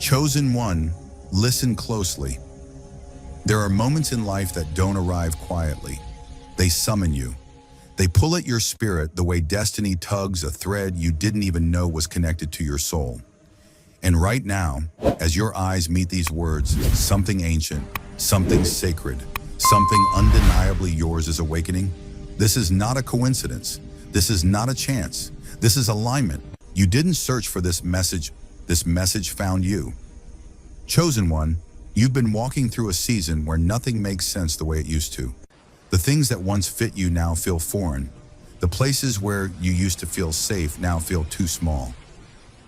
Chosen one, listen closely. There are moments in life that don't arrive quietly. They summon you. They pull at your spirit the way destiny tugs a thread you didn't even know was connected to your soul. And right now, as your eyes meet these words, something ancient, something sacred, something undeniably yours is awakening. This is not a coincidence. This is not a chance. This is alignment. You didn't search for this message found you. Chosen one, you've been walking through a season where nothing makes sense the way it used to. The things that once fit you now feel foreign. The places where you used to feel safe now feel too small.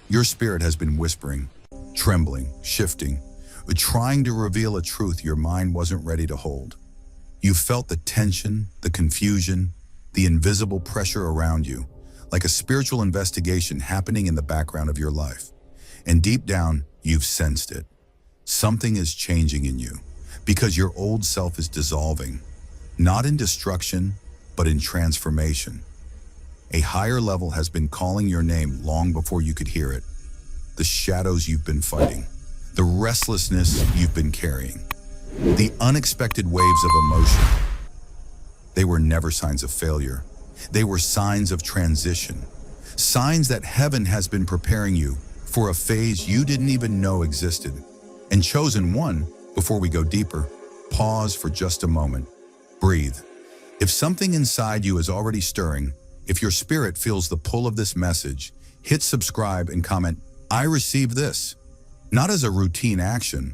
Your spirit has been whispering, trembling, shifting, but trying to reveal a truth your mind wasn't ready to hold. You felt the tension, the confusion, the invisible pressure around you, like a spiritual investigation happening in the background of your life. And deep down, you've sensed it. Something is changing in you, because your old self is dissolving, not in destruction, but in transformation. A higher level has been calling your name long before you could hear it. The shadows you've been fighting, the restlessness you've been carrying, the unexpected waves of emotion. They were never signs of failure. They were signs of transition, signs that heaven has been preparing you for a phase you didn't even know existed. And chosen one, before we go deeper, pause for just a moment. Breathe. If something inside you is already stirring, if your spirit feels the pull of this message, hit subscribe and comment, "I received this," not as a routine action,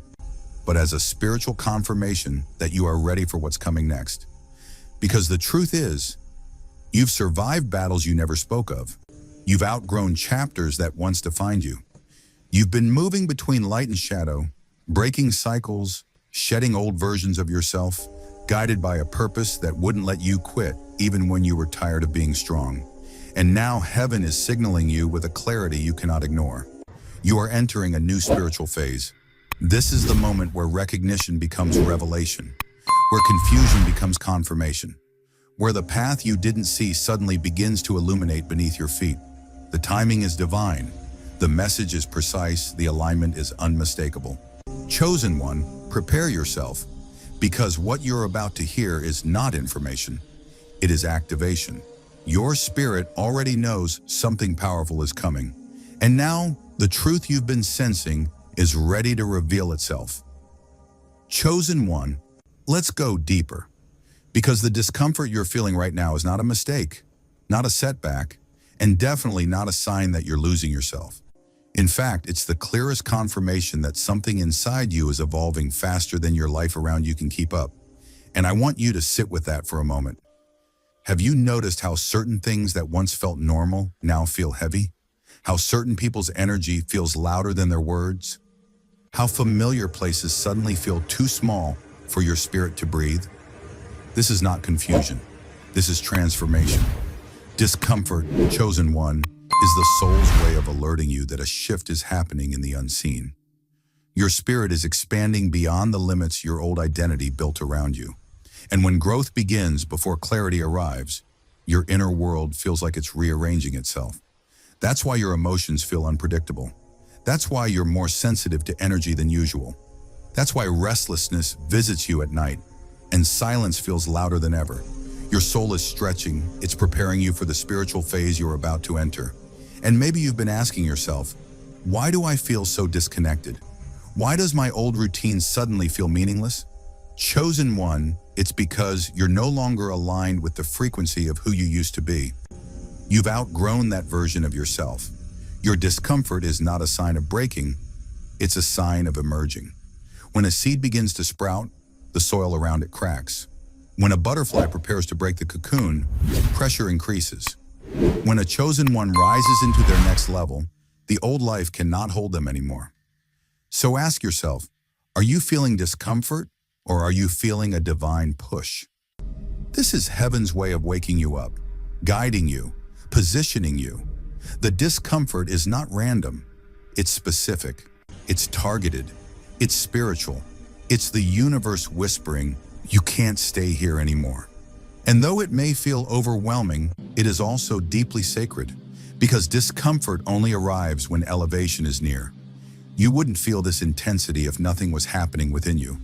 but as a spiritual confirmation that you are ready for what's coming next. Because the truth is, you've survived battles you never spoke of. You've outgrown chapters that once defined you. You've been moving between light and shadow, breaking cycles, shedding old versions of yourself, guided by a purpose that wouldn't let you quit even when you were tired of being strong. And now heaven is signaling you with a clarity you cannot ignore. You are entering a new spiritual phase. This is the moment where recognition becomes revelation, where confusion becomes confirmation, where the path you didn't see suddenly begins to illuminate beneath your feet. The timing is divine, the message is precise, the alignment is unmistakable. Chosen one, prepare yourself, because what you're about to hear is not information, it is activation. Your spirit already knows something powerful is coming, and now the truth you've been sensing is ready to reveal itself. Chosen one, let's go deeper, because the discomfort you're feeling right now is not a mistake, not a setback, and definitely not a sign that you're losing yourself. In fact, it's the clearest confirmation that something inside you is evolving faster than your life around you can keep up. And I want you to sit with that for a moment. Have you noticed how certain things that once felt normal now feel heavy? How certain people's energy feels louder than their words? How familiar places suddenly feel too small for your spirit to breathe? This is not confusion. This is transformation. Discomfort, chosen one, is the soul's way of alerting you that a shift is happening in the unseen. Your spirit is expanding beyond the limits your old identity built around you. And when growth begins before clarity arrives, your inner world feels like it's rearranging itself. That's why your emotions feel unpredictable. That's why you're more sensitive to energy than usual. That's why restlessness visits you at night, and silence feels louder than ever. Your soul is stretching, it's preparing you for the spiritual phase you're about to enter. And maybe you've been asking yourself, why do I feel so disconnected? Why does my old routine suddenly feel meaningless? Chosen one, it's because you're no longer aligned with the frequency of who you used to be. You've outgrown that version of yourself. Your discomfort is not a sign of breaking, it's a sign of emerging. When a seed begins to sprout, the soil around it cracks. When a butterfly prepares to break the cocoon, pressure increases. When a chosen one rises into their next level, the old life cannot hold them anymore. So ask yourself, are you feeling discomfort or are you feeling a divine push? This is heaven's way of waking you up, guiding you, positioning you. The discomfort is not random. It's specific. It's targeted. It's spiritual. It's the universe whispering, you can't stay here anymore. And though it may feel overwhelming, it is also deeply sacred, because discomfort only arrives when elevation is near. You wouldn't feel this intensity if nothing was happening within you.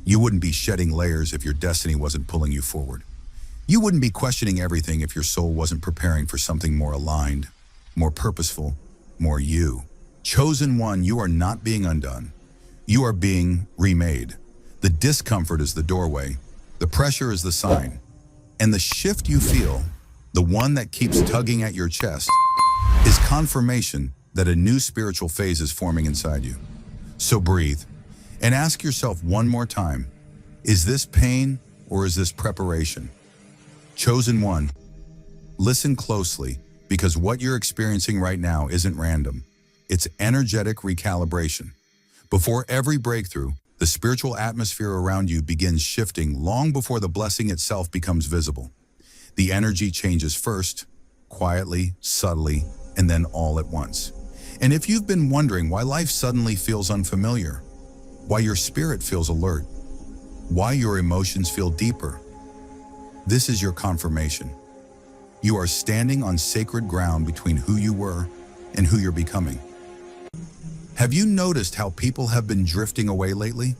You wouldn't be shedding layers if your destiny wasn't pulling you forward. You wouldn't be questioning everything if your soul wasn't preparing for something more aligned, more purposeful, more you. Chosen one, you are not being undone. You are being remade. The discomfort is the doorway. The pressure is the sign. And the shift you feel, the one that keeps tugging at your chest, is confirmation that a new spiritual phase is forming inside you. So breathe and ask yourself one more time, is this pain or is this preparation? Chosen one, listen closely, because what you're experiencing right now isn't random. It's energetic recalibration. Before every breakthrough, the spiritual atmosphere around you begins shifting long before the blessing itself becomes visible. The energy changes first, quietly, subtly, and then all at once. And if you've been wondering why life suddenly feels unfamiliar, why your spirit feels alert, why your emotions feel deeper, this is your confirmation. You are standing on sacred ground between who you were and who you're becoming. Have you noticed how people have been drifting away lately?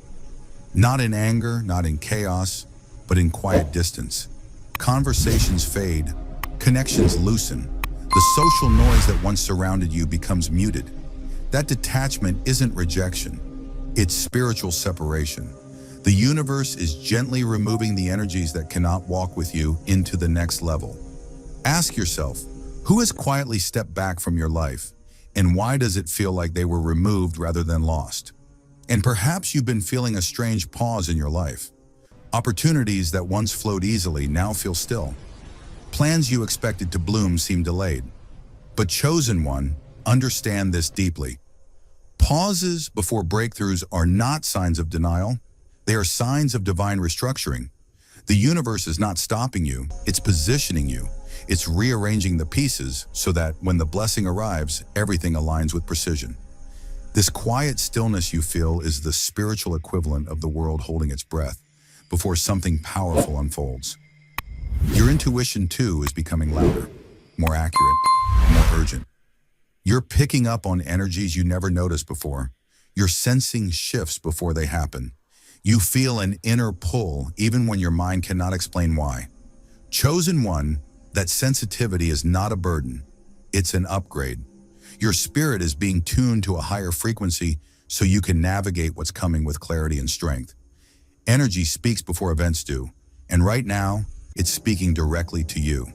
Not in anger, not in chaos, but in quiet distance. Conversations fade, connections loosen. The social noise that once surrounded you becomes muted. That detachment isn't rejection, it's spiritual separation. The universe is gently removing the energies that cannot walk with you into the next level. Ask yourself, who has quietly stepped back from your life? And why does it feel like they were removed rather than lost? And perhaps you've been feeling a strange pause in your life. Opportunities that once flowed easily now feel still. Plans you expected to bloom seem delayed. But chosen one, understand this deeply. Pauses before breakthroughs are not signs of denial. They are signs of divine restructuring. The universe is not stopping you, it's positioning you. It's rearranging the pieces so that when the blessing arrives, everything aligns with precision. This quiet stillness you feel is the spiritual equivalent of the world holding its breath before something powerful unfolds. Your intuition, too, is becoming louder, more accurate, more urgent. You're picking up on energies you never noticed before. You're sensing shifts before they happen. You feel an inner pull even when your mind cannot explain why. Chosen one, that sensitivity is not a burden, it's an upgrade. Your spirit is being tuned to a higher frequency so you can navigate what's coming with clarity and strength. Energy speaks before events do, and right now, it's speaking directly to you.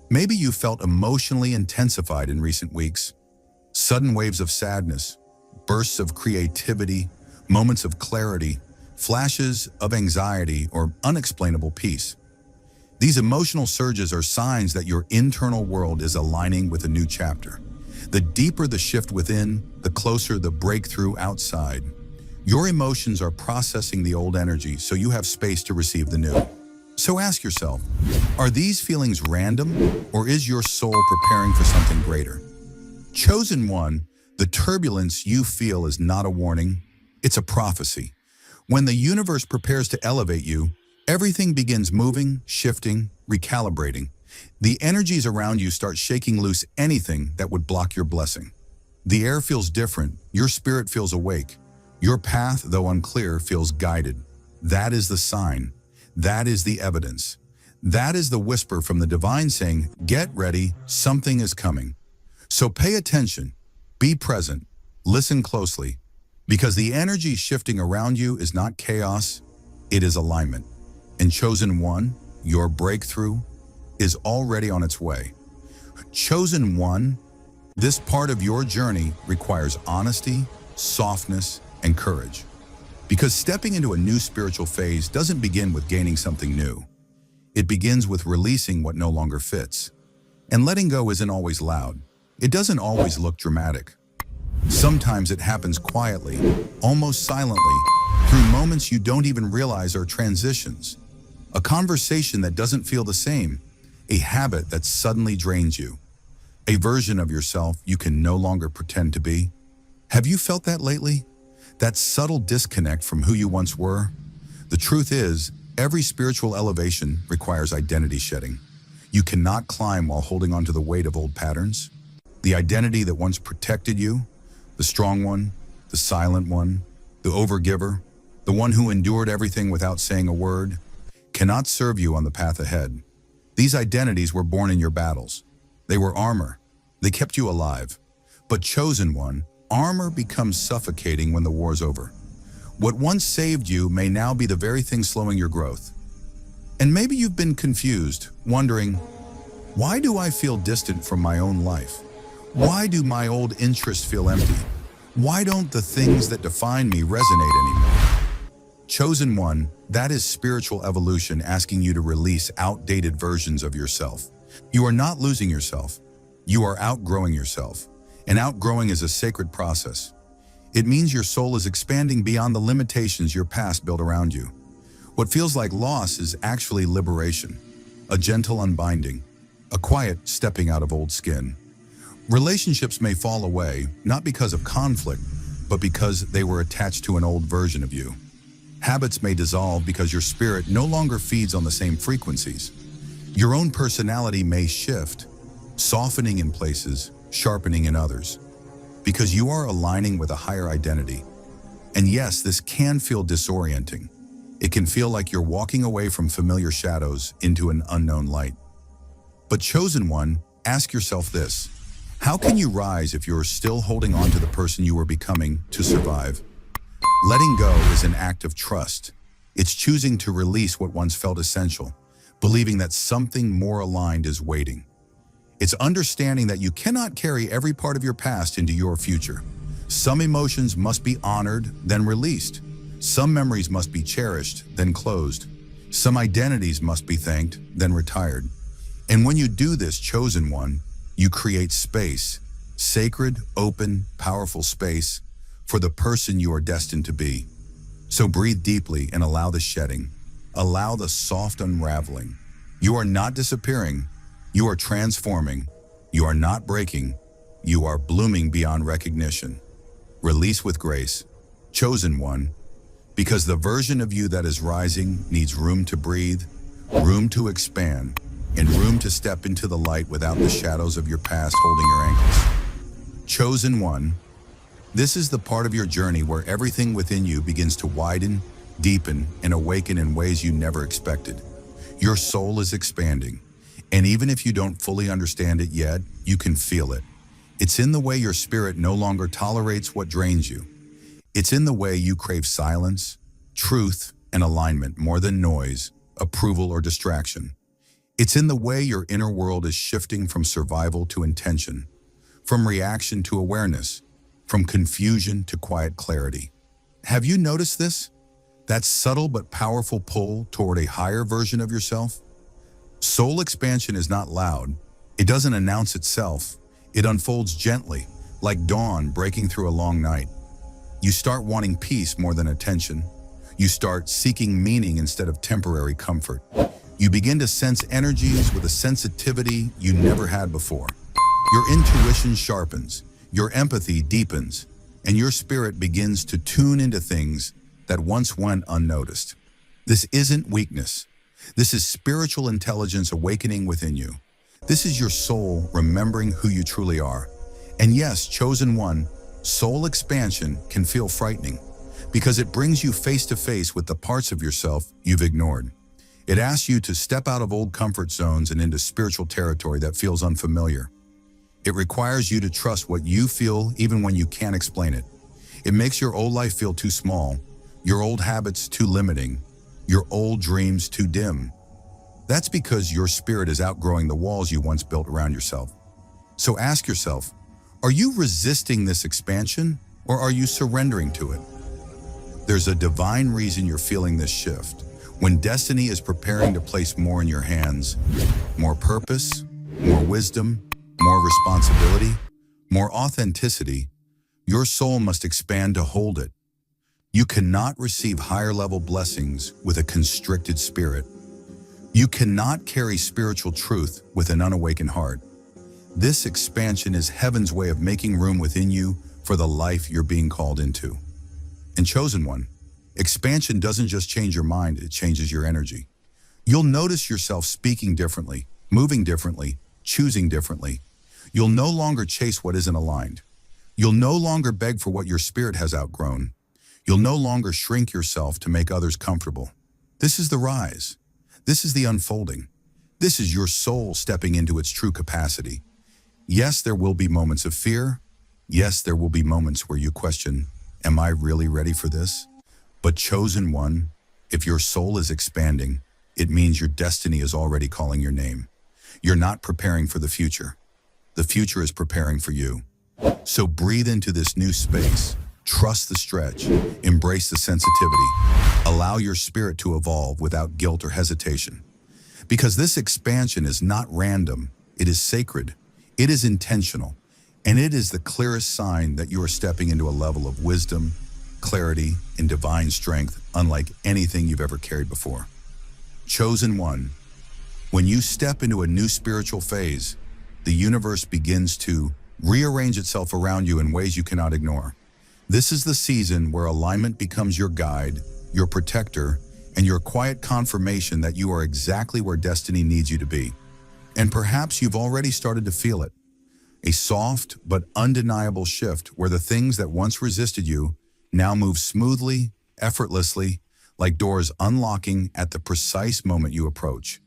Maybe you felt emotionally intensified in recent weeks. Sudden waves of sadness, bursts of creativity, moments of clarity, flashes of anxiety or unexplainable peace. These emotional surges are signs that your internal world is aligning with a new chapter. The deeper the shift within, the closer the breakthrough outside. Your emotions are processing the old energy so you have space to receive the new. So ask yourself, are these feelings random, or is your soul preparing for something greater? Chosen one, the turbulence you feel is not a warning, it's a prophecy. When the universe prepares to elevate you, everything begins moving, shifting, recalibrating. The energies around you start shaking loose anything that would block your blessing. The air feels different, your spirit feels awake. Your path, though unclear, feels guided. That is the sign. That is the evidence. That is the whisper from the divine saying, get ready, something is coming. So pay attention, be present, listen closely, because the energy shifting around you is not chaos, it is alignment. And chosen one, your breakthrough, is already on its way. Chosen one, this part of your journey requires honesty, softness, and courage. Because stepping into a new spiritual phase doesn't begin with gaining something new. It begins with releasing what no longer fits. And letting go isn't always loud. It doesn't always look dramatic. Sometimes it happens quietly, almost silently, through moments you don't even realize are transitions. A conversation that doesn't feel the same, a habit that suddenly drains you, a version of yourself you can no longer pretend to be. Have you felt that lately? That subtle disconnect from who you once were? The truth is, every spiritual elevation requires identity shedding. You cannot climb while holding onto the weight of old patterns. The identity that once protected you, the strong one, the silent one, the overgiver, the one who endured everything without saying a word, cannot serve you on the path ahead. These identities were born in your battles. They were armor. They kept you alive. But chosen one, armor becomes suffocating when the war's over. What once saved you may now be the very thing slowing your growth. And maybe you've been confused, wondering, why do I feel distant from my own life? Why do my old interests feel empty? Why don't the things that define me resonate anymore? Chosen one, that is spiritual evolution asking you to release outdated versions of yourself. You are not losing yourself. You are outgrowing yourself. And outgrowing is a sacred process. It means your soul is expanding beyond the limitations your past built around you. What feels like loss is actually liberation, a gentle unbinding, a quiet stepping out of old skin. Relationships may fall away, not because of conflict, but because they were attached to an old version of you. Habits may dissolve because your spirit no longer feeds on the same frequencies. Your own personality may shift, softening in places, sharpening in others, because you are aligning with a higher identity. And yes, this can feel disorienting. It can feel like you're walking away from familiar shadows into an unknown light. But chosen one, ask yourself this: how can you rise if you're still holding on to the person you were becoming to survive? Letting go is an act of trust. It's choosing to release what once felt essential, believing that something more aligned is waiting. It's understanding that you cannot carry every part of your past into your future. Some emotions must be honored, then released. Some memories must be cherished, then closed. Some identities must be thanked, then retired. And when you do this, chosen one, you create space, sacred, open, powerful space for the person you are destined to be. So breathe deeply and allow the shedding. Allow the soft unraveling. You are not disappearing. You are transforming. You are not breaking. You are blooming beyond recognition. Release with grace, chosen one, because the version of you that is rising needs room to breathe, room to expand, and room to step into the light without the shadows of your past holding your ankles. Chosen one, this is the part of your journey where everything within you begins to widen, deepen, and awaken in ways you never expected. Your soul is expanding, and even if you don't fully understand it yet, you can feel it. It's in the way your spirit no longer tolerates what drains you. It's in the way you crave silence, truth, and alignment more than noise, approval, or distraction. It's in the way your inner world is shifting from survival to intention, from reaction to awareness, from confusion to quiet clarity. Have you noticed this? That subtle but powerful pull toward a higher version of yourself? Soul expansion is not loud. It doesn't announce itself. It unfolds gently, like dawn breaking through a long night. You start wanting peace more than attention. You start seeking meaning instead of temporary comfort. You begin to sense energies with a sensitivity you never had before. Your intuition sharpens, your empathy deepens, and your spirit begins to tune into things that once went unnoticed. This isn't weakness. This is spiritual intelligence awakening within you. This is your soul remembering who you truly are. And yes, chosen one, soul expansion can feel frightening because it brings you face to face with the parts of yourself you've ignored. It asks you to step out of old comfort zones and into spiritual territory that feels unfamiliar. It requires you to trust what you feel even when you can't explain it. It makes your old life feel too small, your old habits too limiting, your old dreams too dim. That's because your spirit is outgrowing the walls you once built around yourself. So ask yourself, are you resisting this expansion or are you surrendering to it? There's a divine reason you're feeling this shift. When destiny is preparing to place more in your hands, more purpose, more wisdom, more responsibility, more authenticity, your soul must expand to hold it. You cannot receive higher level blessings with a constricted spirit. You cannot carry spiritual truth with an unawakened heart. This expansion is heaven's way of making room within you for the life you're being called into. And chosen one, expansion doesn't just change your mind, it changes your energy. You'll notice yourself speaking differently, moving differently, choosing differently. You'll no longer chase what isn't aligned. You'll no longer beg for what your spirit has outgrown. You'll no longer shrink yourself to make others comfortable. This is the rise. This is the unfolding. This is your soul stepping into its true capacity. Yes, there will be moments of fear. Yes, there will be moments where you question, am I really ready for this? But chosen one, if your soul is expanding, it means your destiny is already calling your name. You're not preparing for the future. The future is preparing for you. So breathe into this new space. Trust the stretch. Embrace the sensitivity. Allow your spirit to evolve without guilt or hesitation. Because this expansion is not random. It is sacred. It is intentional. And it is the clearest sign that you are stepping into a level of wisdom, clarity, and divine strength unlike anything you've ever carried before. Chosen one, when you step into a new spiritual phase, the universe begins to rearrange itself around you in ways you cannot ignore. This is the season where alignment becomes your guide, your protector, and your quiet confirmation that you are exactly where destiny needs you to be. And perhaps you've already started to feel it. A soft but undeniable shift where the things that once resisted you now move smoothly, effortlessly, like doors unlocking at the precise moment you approach.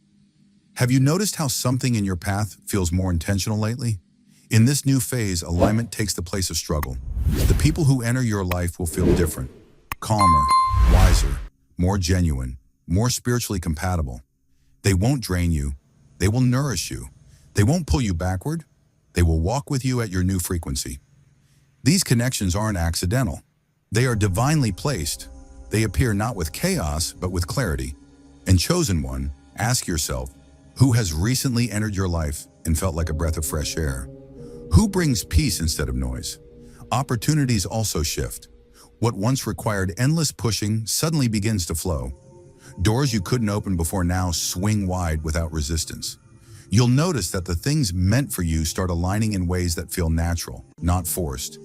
Have you noticed how something in your path feels more intentional lately? In this new phase, alignment takes the place of struggle. The people who enter your life will feel different, calmer, wiser, more genuine, more spiritually compatible. They won't drain you. They will nourish you. They won't pull you backward. They will walk with you at your new frequency. These connections aren't accidental. They are divinely placed. They appear not with chaos, but with clarity. And chosen one, ask yourself, who has recently entered your life and felt like a breath of fresh air? Who brings peace instead of noise? Opportunities also shift. What once required endless pushing suddenly begins to flow. Doors you couldn't open before now swing wide without resistance. You'll notice that the things meant for you start aligning in ways that feel natural, not forced.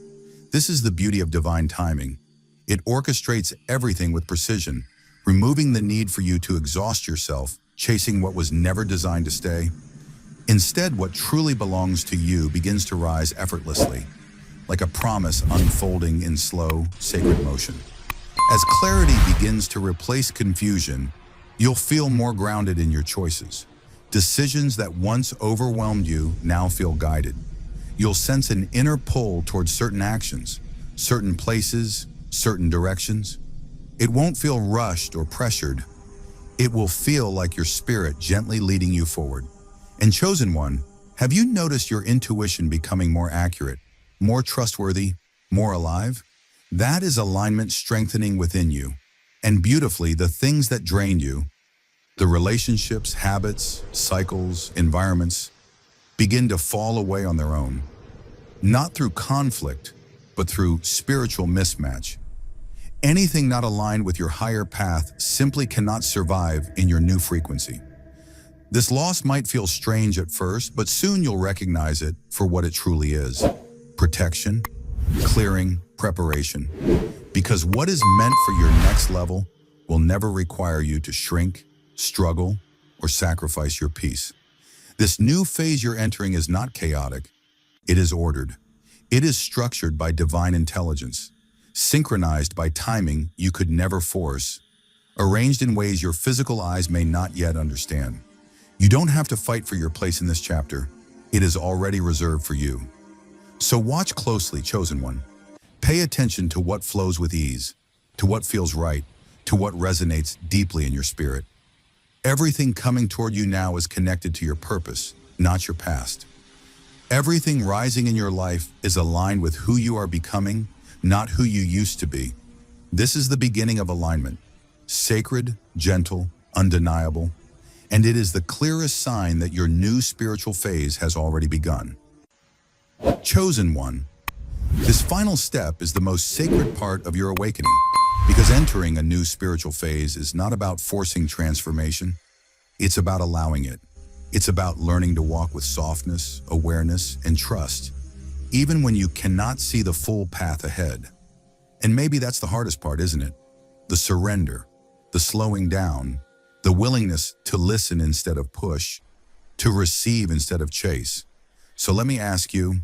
This is the beauty of divine timing. It orchestrates everything with precision, removing the need for you to exhaust yourself, chasing what was never designed to stay. Instead, what truly belongs to you begins to rise effortlessly, like a promise unfolding in slow, sacred motion. As clarity begins to replace confusion, you'll feel more grounded in your choices. Decisions that once overwhelmed you now feel guided. You'll sense an inner pull towards certain actions, certain places, certain directions. It won't feel rushed or pressured. It will feel like your spirit gently leading you forward. And chosen one, have you noticed your intuition becoming more accurate, more trustworthy, more alive? That is alignment strengthening within you. And beautifully, the things that drained you, the relationships, habits, cycles, environments, begin to fall away on their own. Not through conflict, but through spiritual mismatch. Anything not aligned with your higher path simply cannot survive in your new frequency. This loss might feel strange at first, but soon you'll recognize it for what it truly is. Protection, clearing, preparation. Because what is meant for your next level will never require you to shrink, struggle, or sacrifice your peace. This new phase you're entering is not chaotic. It is ordered. It is structured by divine intelligence, synchronized by timing you could never force, arranged in ways your physical eyes may not yet understand. You don't have to fight for your place in this chapter. It is already reserved for you. So watch closely, chosen one. Pay attention to what flows with ease, to what feels right, to what resonates deeply in your spirit. Everything coming toward you now is connected to your purpose, not your past. Everything rising in your life is aligned with who you are becoming, not who you used to be. This is the beginning of alignment, sacred, gentle, undeniable, and it is the clearest sign that your new spiritual phase has already begun. Chosen one, this final step is the most sacred part of your awakening, because entering a new spiritual phase is not about forcing transformation. It's about allowing it. It's about learning to walk with softness, awareness, and trust, even when you cannot see the full path ahead. And maybe that's the hardest part, isn't it? The surrender, the slowing down, the willingness to listen instead of push, to receive instead of chase. So let me ask you,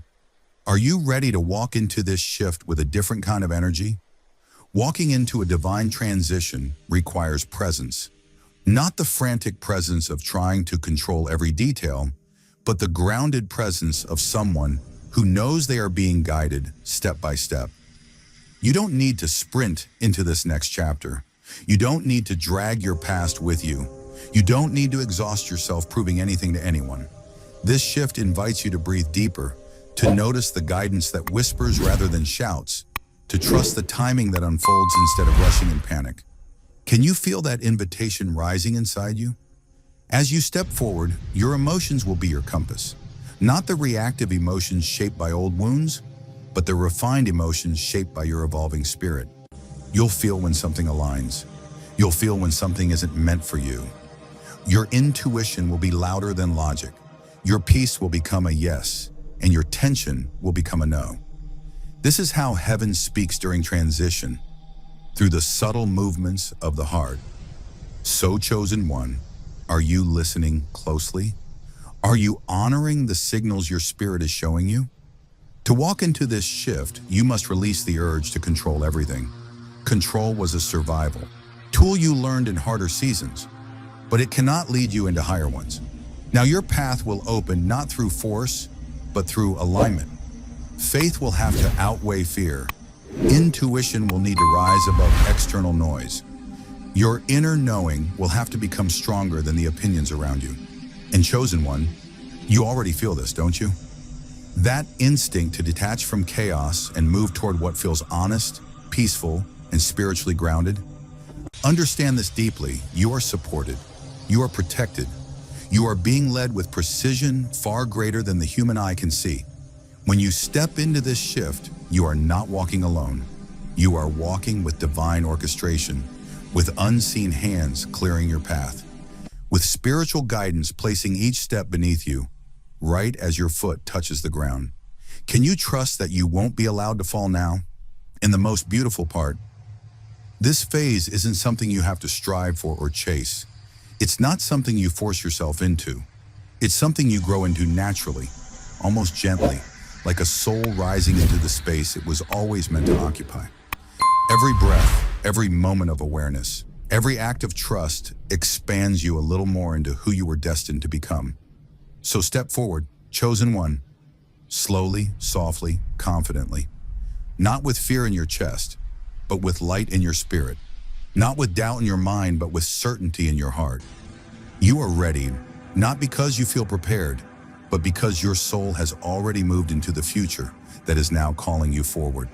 Are you ready to walk into this shift with a different kind of energy? Walking into a divine transition requires presence. Not the frantic presence of trying to control every detail, but the grounded presence of someone who knows they are being guided step by step. You don't need to sprint into this next chapter. You don't need to drag your past with you. You don't need to exhaust yourself proving anything to anyone. This shift invites you to breathe deeper, to notice the guidance that whispers rather than shouts, to trust the timing that unfolds instead of rushing in panic. Can you feel that invitation rising inside you? As you step forward, your emotions will be your compass. Not the reactive emotions shaped by old wounds, but the refined emotions shaped by your evolving spirit. You'll feel when something aligns. You'll feel when something isn't meant for you. Your intuition will be louder than logic. Your peace will become a yes, and your tension will become a no. This is how heaven speaks during transition, through the subtle movements of the heart. So, chosen one, are you listening closely? Are you honoring the signals your spirit is showing you? To walk into this shift, you must release the urge to control everything. Control was a survival tool you learned in harder seasons, but it cannot lead you into higher ones. Now your path will open not through force, but through alignment. Faith will have to outweigh fear. Intuition will need to rise above external noise. Your inner knowing will have to become stronger than the opinions around you. And chosen one, you already feel this, don't you? That instinct to detach from chaos and move toward what feels honest, peaceful, and spiritually grounded. Understand this deeply. You are supported. You are protected. You are being led with precision far greater than the human eye can see. When you step into this shift, you are not walking alone. You are walking with divine orchestration, with unseen hands clearing your path, with spiritual guidance placing each step beneath you, right as your foot touches the ground. Can you trust that you won't be allowed to fall now? And the most beautiful part, this phase isn't something you have to strive for or chase. It's not something you force yourself into. It's something you grow into naturally, almost gently, like a soul rising into the space it was always meant to occupy. Every breath, every moment of awareness, every act of trust expands you a little more into who you were destined to become. So step forward, chosen one, slowly, softly, confidently, not with fear in your chest, but with light in your spirit, not with doubt in your mind, but with certainty in your heart. You are ready, not because you feel prepared, but because your soul has already moved into the future that is now calling you forward.